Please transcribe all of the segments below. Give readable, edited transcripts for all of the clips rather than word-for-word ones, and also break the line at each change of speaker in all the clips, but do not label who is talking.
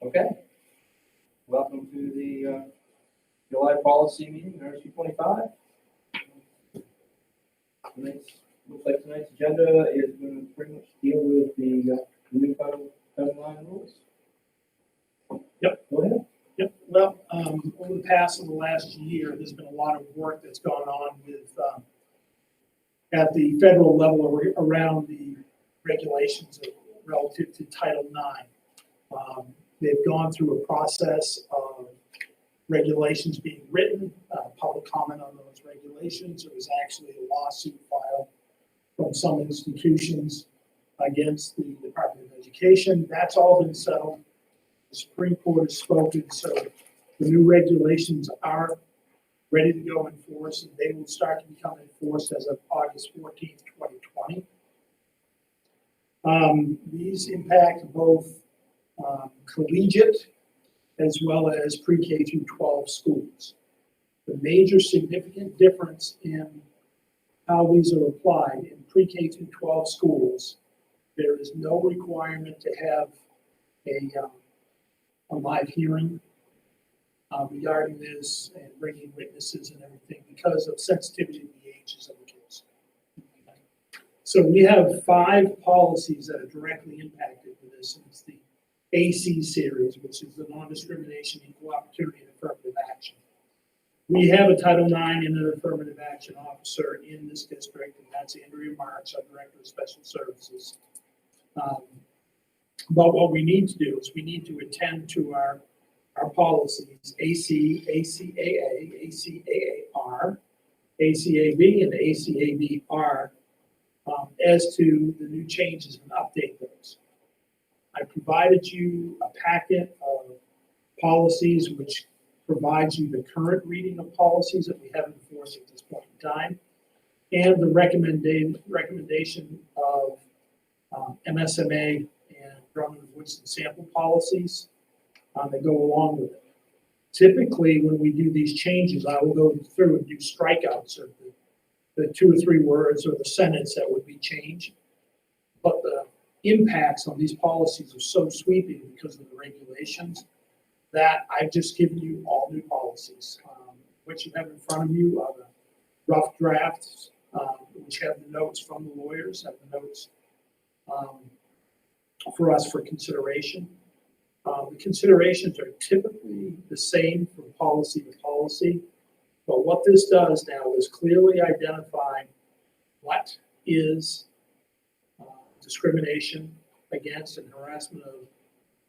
Okay. Welcome to the July policy meeting, RSU 25. Looks like tonight's agenda is going to pretty much deal with the new Title IX rules.
Yep.
Go ahead.
Yep. Well, over the last year, there's been a lot of work that's gone on with at the federal level around the regulations relative to Title IX. They've gone through a process of regulations being written, public comment on those regulations. There was actually a lawsuit filed from some institutions against the Department of Education. That's all been settled. The Supreme Court has spoken, so the new regulations are ready to go in force, and they will start to become enforced as of August 14th, 2020. These impact both collegiate as well as pre-K through 12 schools. The major significant difference in how these are applied in pre-K through 12 schools, there is no requirement to have a live hearing regarding this and bringing witnesses and everything because of sensitivity to the ages of the kids. So we have 5 policies that are directly impacted with this, and it's the AC series, which is the non-discrimination, equal opportunity, and affirmative action. We have a Title IX and an affirmative action officer in this district, and that's Andrea Marks, our Director of Special Services. But what we need to do is we need to attend to our policies, AC, ACAA, ACAAR, ACAB, and ACABR, as to the new changes and update those. I provided you a packet of policies which provides you the current reading of policies that we have enforced at this point in time, and the recommendation of MSMA and Drummond Woodson sample policies that go along with it. Typically, when we do these changes, I will go through and do strikeouts of the 2 or 3 words or the sentence that would be changed. But the impacts on these policies are so sweeping because of the regulations that I've just given you all new policies. What you have in front of you are the rough drafts, which have the notes from the lawyers, have the notes for us for consideration. The considerations are typically the same from policy to policy, but what this does now is clearly identify what is discrimination against and harassment of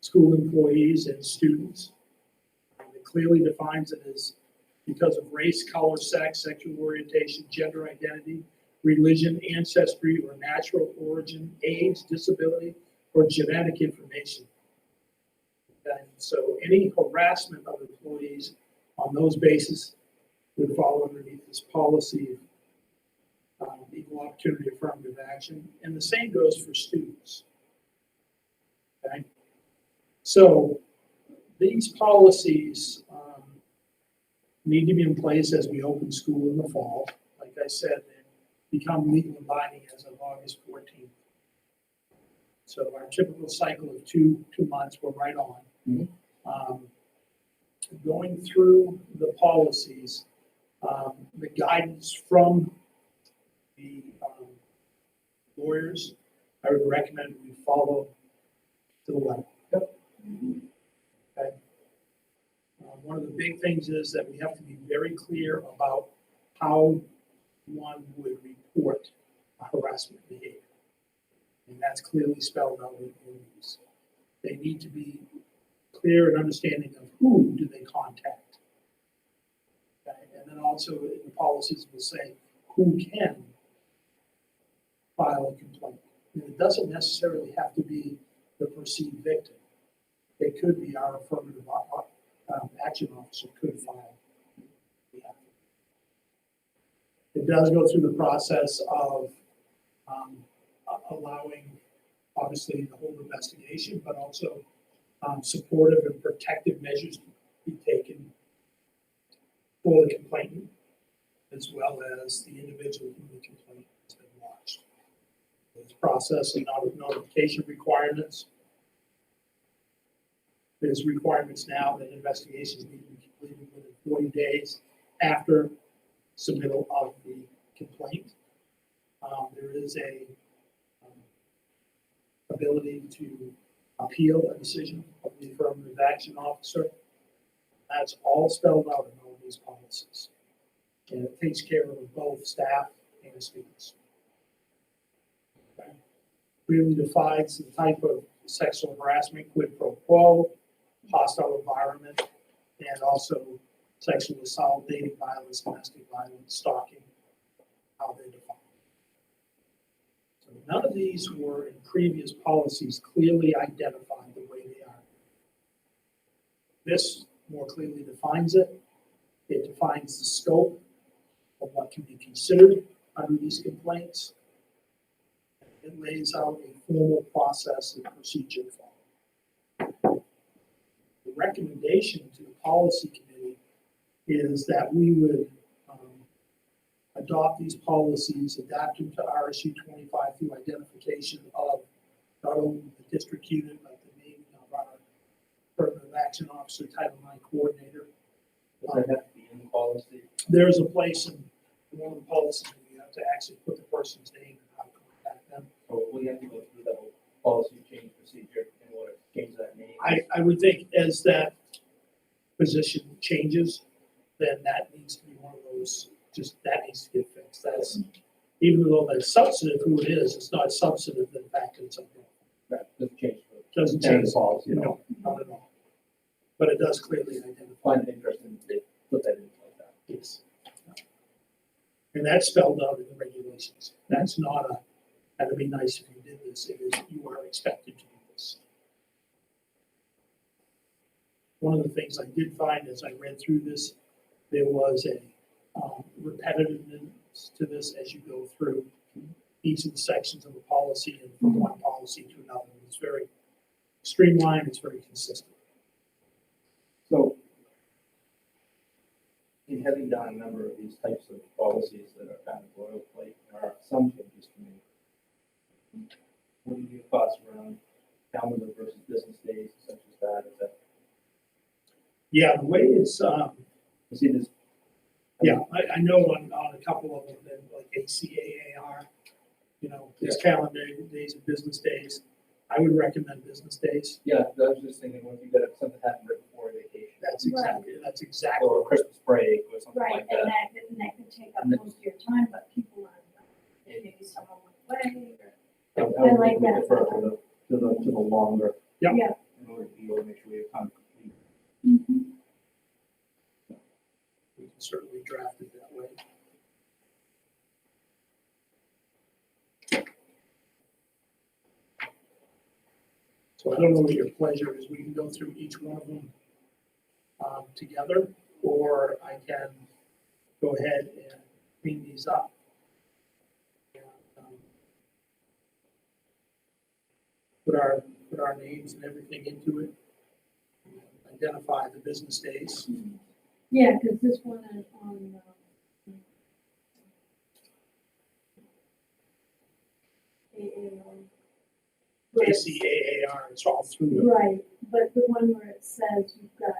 school employees and students. It clearly defines it as because of race, color, sex, sexual orientation, gender identity, religion, ancestry, or natural origin, age, disability, or genetic information. And so any harassment of employees on those bases would fall underneath this policy of equal opportunity affirmative action. And the same goes for students. Okay? So these policies need to be in place as we open school in the fall. Like I said, they become legal and binding as of August 14th. So our typical cycle of two months, we're right on. Mm-hmm. Going through the policies, the guidance from the lawyers, I would recommend we follow to the letter. Yep. Okay. One of the big things is that we have to be very clear about how one would report a harassment behavior. And that's clearly spelled out in these. They need to be clear and understanding of who do they contact. Okay? And then also in the policies will say who can file a complaint. And it doesn't necessarily have to be the perceived victim. It could be our affirmative action officer could file. Yeah. It does go through the process of allowing, obviously, the whole investigation, but also supportive and protective measures to be taken for the complainant, as well as the individual who the complaint has been lodged. There's process and notification requirements. There's requirements now that investigations need to be completed within 40 days after submittal of the complaint. There is a ability to appeal a decision of the affirmative action officer. That's all spelled out in all these policies. And it takes care of both staff and students. Okay. Clearly defines the type of sexual harassment, quid pro quo, hostile environment, and also sexual assault, dating violence, domestic violence, stalking, how they're defined. So none of these were in previous policies clearly identified the way they are. This more clearly defines it. It defines the scope of what can be considered under these complaints. It lays out a formal process and procedure for it. The recommendation to the policy committee is that we would adopt these policies, adapt them to RSU 25 through identification of not only the district unit, but the naming of our affirmative action officer, Title IX coordinator.
Does that have to be in the policy?
There is a place in one of the policies where you have to actually put the person's name and how to contact them.
So we have to go through that whole policy change procedure in order to change that name?
I would think as that position changes, then that needs to be one of those, just that needs to get fixed. That's, even though that's substantive who it is, it's not substantive in the fact that it's something.
That doesn't change.
Doesn't
Change
change
the policy, you know?
No, not at all. But it does clearly identify.
Find it interesting that they put that in like that.
Yes. And that's spelled out in the regulations. That's not a, that'd be nice if you did this. It is, you are expected to do this. One of the things I did find as I read through this, there was a repetitiveness to this as you go through each of the sections of the policy and from one policy to another. It's very streamlined, it's very consistent.
So, in having done a number of these types of policies that are kind of boilerplate, there are some changes to make. What are your thoughts around calendar versus business days, such as that? Is that,
Yeah, the way it's,
you see this?
yeah, I know on a couple of them, then like ACAAR, you know, there's calendar days and business days. I would recommend business days.
Yeah, I was just thinking, what if you got something happen right before vacation?
That's exactly.
Or a Christmas break or something
Right,
like
and
that.
that could take up most of your time, but people are, maybe someone went away or.
I would
like that.
refer to the longer.
Yeah.
Yeah.
In order to be able to make sure we have time to complete.
Mhm.
We can certainly draft it that way. So I don't know what your pleasure is. We can go through each one of them together, or I can go ahead and clean these up. And, put our names and everything into it. And identify the business days.
Yeah, because this one is on,
ACAAR, it's all through it.
right, but the one where it says you've got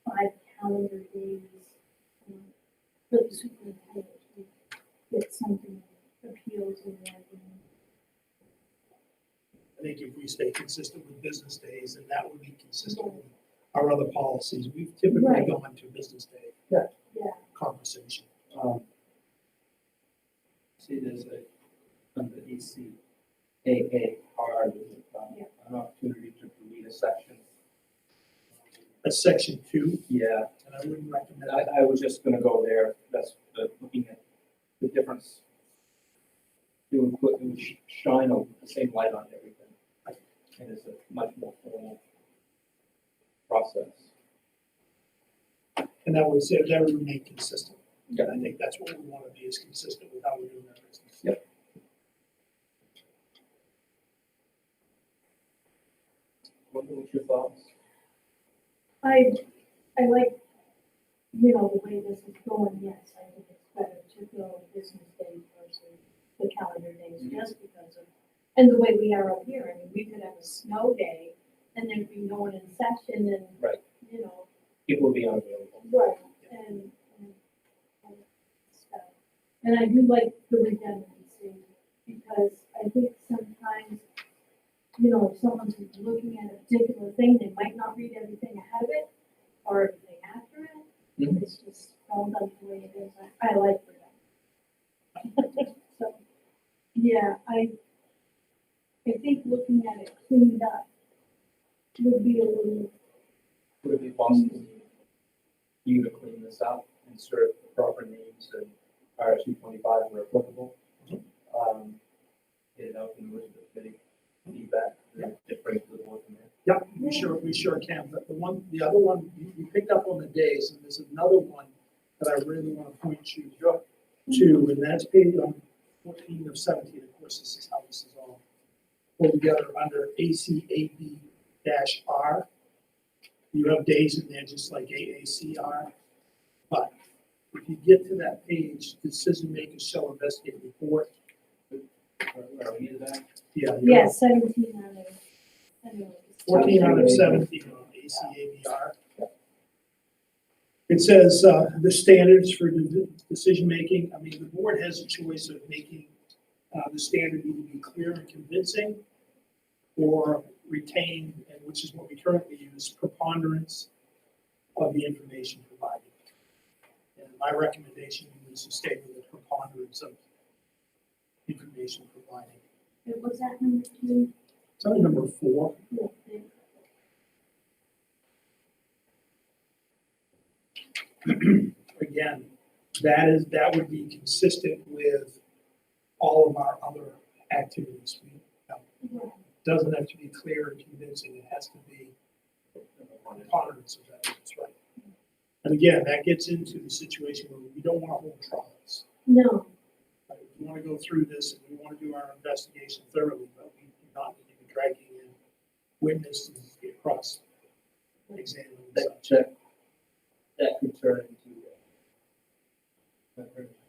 5 calendar days for the superintendent, you get something that appeals in there.
I think if we stay consistent with business days, then that would be consistent with our other policies. We've typically
Right.
gone to business day
Yeah,
conversation.
See, there's under ECAAR, there's
Yeah.
an opportunity to read a section.
That's section 2,
Yeah,
and I wouldn't recommend it.
I was just gonna go there, that's looking at the difference. It would shine the same light on everything. And it's a much more formal process.
And that would say, that would remain consistent.
Yeah.
And I think that's what we want to be, is consistent with how we're doing our business.
Yep. What's your thoughts?
I like, you know, the way this is going, yes, I think it's better to go business days versus the calendar days, just because of, and the way we are up here, I mean, we could have a snow day, and there'd be no going in session and,
Right.
you know,
People will be unavailable.
right, and stuff. And I do like the redundancy, because I think sometimes, you know, if someone's looking at a particular thing, they might not read everything ahead of it, or everything after it.
Mhm.
It's just all done the way it is. I like redundancy. So, yeah, I think looking at it cleaned up would be a little
Would it be possible
easier.
for you to clean this up, insert the proper names and RS 225 where applicable? Get it out in the committee, feedback, different to the board from there.
Yeah, we sure can, but the other one, you picked up on the days, and there's another one that I really want to point you to, and that's page 14 of 17, of course, this is how this is all pulled together under ACAB-R. You have days in there just like AACR, but if you get to that page, decision makers shall investigate report.
Where are we at that?
Yeah, 17 out of, I know.
14 out of 17 on ACABR. It says, the standards for decision-making, I mean, the board has a choice of making the standard either be clear and convincing or retain, and which is what we currently use, preponderance of the information provided. And my recommendation is to stay with the preponderance of information provided.
Was that number 2?
So number 4.
Yeah, yeah.
Again, that would be consistent with all of our other activities.
Right.
Doesn't have to be clear and convincing, it has to be preponderance of evidence, right? And again, that gets into the situation where we don't want to hold trials.
No,
Right? We want to go through this and we want to do our investigation thoroughly, but we do not need to be dragging in witnesses to cross examining and such.
That could turn into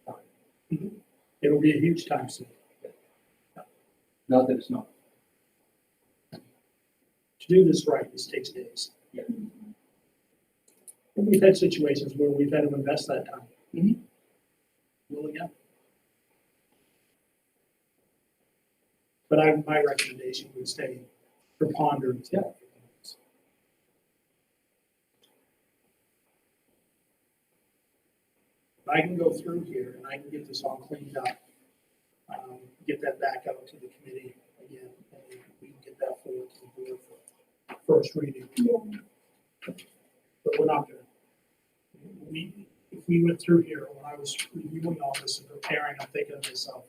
time.
It'll be a huge time sink.
Not that it's not.
To do this right, this takes days. And we've had situations where we've had to invest that time. Will again. But my recommendation would stay preponderance.
Yeah.
I can go through here and I can get this all cleaned up. Get that back out to the committee again, and we can get that forward to the board for first reading.
yeah,
But we're not gonna. If we went through here, when I was reviewing all this and preparing, I'm thinking to myself,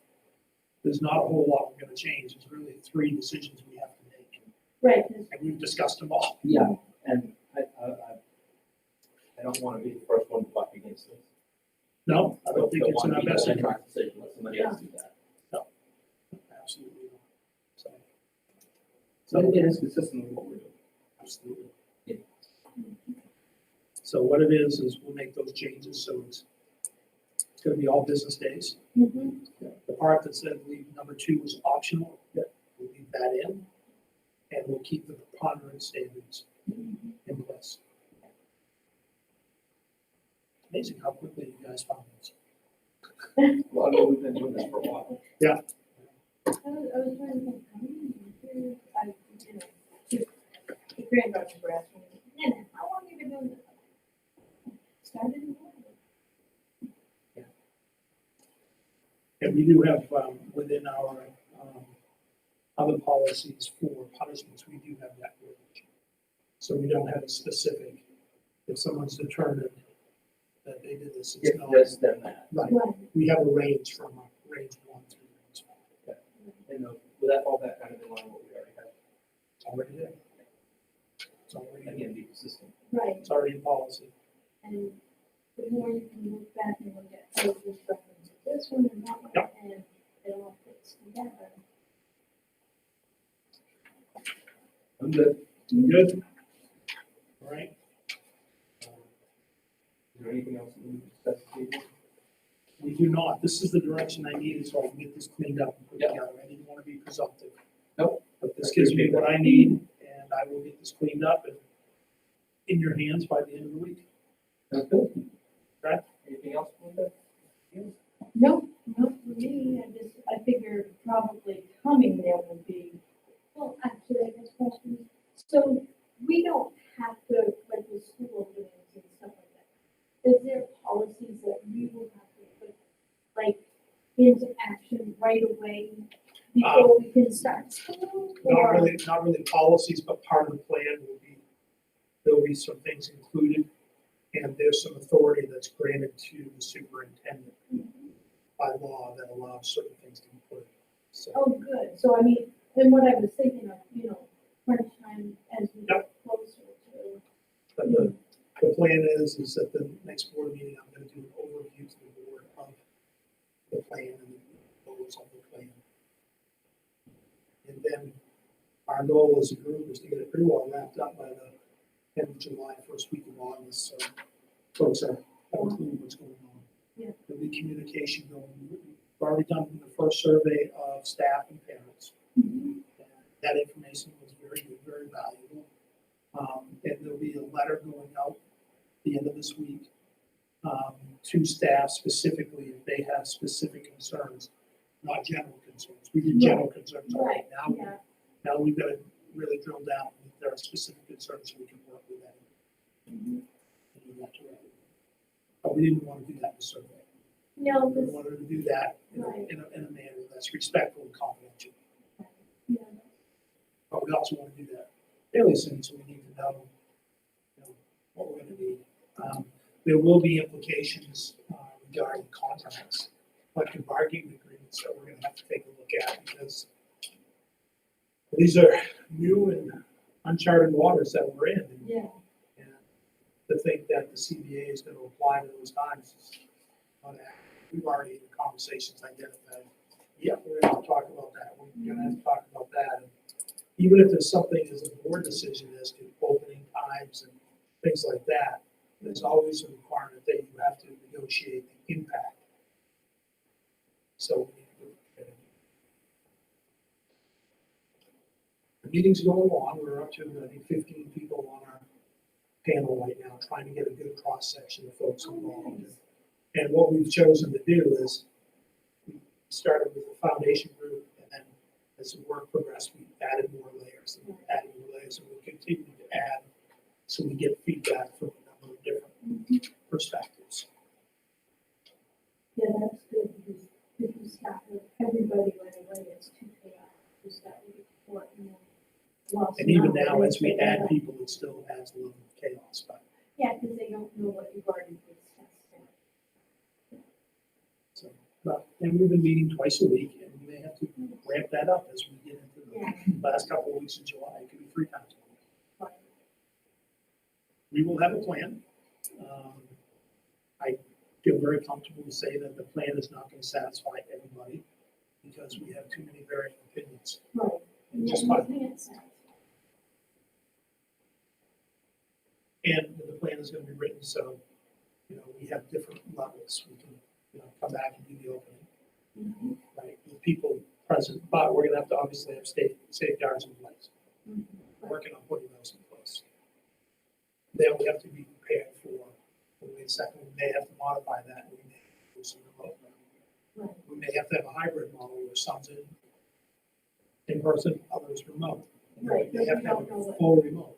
there's not a whole lot we're gonna change. There's really 3 decisions we have to make.
right, 'cause
And we've discussed them all.
Yeah, and I don't want to be the first one to buck against this.
No, I don't think it's in our best
Don't
interest.
want to be the decision, let somebody else do that.
Absolutely not. So,
So it is consistent with what we're doing.
absolutely.
Yeah.
So what it is we'll make those changes, so it's gonna be all business days.
mhm,
The part that said leave number 2 was optional, we'll leave that in, and we'll keep the preponderance standards in place. Amazing how quickly you guys found this.
Well, I mean, we've been doing this for a while.
I was trying to think, how many years, you know, the granddaughters were asking me, Nana, how long have you been doing this? Started in August.
And we do have, within our, other policies for punishments, we do have that range. So we don't have a specific, if someone's determined that they did this, it's
If
not.
this, then that.
Right,
Right,
we have a range from range 1 through range 5.
And will that fall back kind of in line with what we already have?
It's already there. It's already,
Again, be consistent.
right,
it's already in policy.
and the more you can look back and look at, oh, this reference to this one and that one,
Yep.
and it all fits together.
I'm good.
Good? All right.
Is there anything else that we need to discuss this evening?
We do not. This is the direction I needed so I can get this cleaned up and put
Yeah.
together. I didn't want to be presumptive.
Nope.
But this gives me what I need, and and I will get this cleaned up and in your hands by the end of the week.
Sounds good.
Okay.
Anything else with that?
No, not for me, I figure probably coming there will be, well, actually, I guess questions. So we don't have to, like with school openings and stuff like that. Is there policies that we will have to put, like, into action right away before we can start school? Or-
Not really policies, but part of the plan will be, there'll be some things included. And there's some authority that's granted to the superintendent by law that allows certain things to be put in. So,
Oh, good, so I mean, then what I was thinking of, crunch time as we get closer to.
but the plan is that the next board meeting, I'm gonna do an overview to the board of the plan and the goals of the plan. And then our goal as a group is to get it pretty well wrapped up by the end of July, first week of August, so folks are including what's going on.
Yeah.
There'll be communication going. We've already done the first survey of staff and parents.
Mhm.
And that information was very good, very valuable. And there'll be a letter going out at the end of this week to staff specifically if they have specific concerns, not general concerns. We did general concerns already.
Right, yeah.
Now we've got to really drill down if there are specific concerns so we can work with that.
Mhm.
And do that directly. But we didn't want to do that in the survey.
No,
We
this,
wanted to do that in
Right.
in a manner that's respectful and confidential.
yeah,
But we also want to do that fairly soon, so we need to know, what we're going to need. There will be implications regarding contracts, collective bargaining agreements that we're going to have to take a look at because these are new and uncharted waters that we're in.
yeah,
And to think that the CBA is going to apply to those times is not accurate. We've already in conversations identified, yeah, we're going to talk about that, we're going to have to talk about that. And even if there's something as a board decision as to opening times and things like that, there's always a requirement that you have to negotiate the impact. So we need to look at it. The meeting's going on, we're up to, I think, 15 people on our panel right now, trying to get a good cross-section of folks involved. And what we've chosen to do is, we started with a foundation group, and then as the work progressed, we added more layers, and added more layers, and we'll continue to add, so we get feedback from a number of different perspectives.
yeah, that's good, because if you start with everybody right away, it's too chaotic, you start with the report and then lost.
And even now,
knowledge,
as we
they
add
don't-
people, it still adds a little chaos, but,
Yeah, because they don't know what you've already discussed.
so, and we've been meeting twice a week, and we may have to ramp that up as we get into
Yeah.
the last couple of weeks of July, it could be 3 times a week.
Right.
We will have a plan. I feel very comfortable to say that the plan is not going to satisfy everybody because we have too many varying opinions.
Right.
And
Yeah,
just
you
by-
can't say.
And the plan is going to be written so, we have different levels. We can, come back and do the opening,
Mhm.
right, with people present, but we're going to have to obviously have safeguards in place.
Mhm.
Working on putting those in place. Then we have to be prepared for, second, we may have to modify that, we may do some remote learning.
Right.
We may have to have a hybrid model where some's in person, others remote. And then
Right,
we may have to have
but we don't know
a
what-
full remote.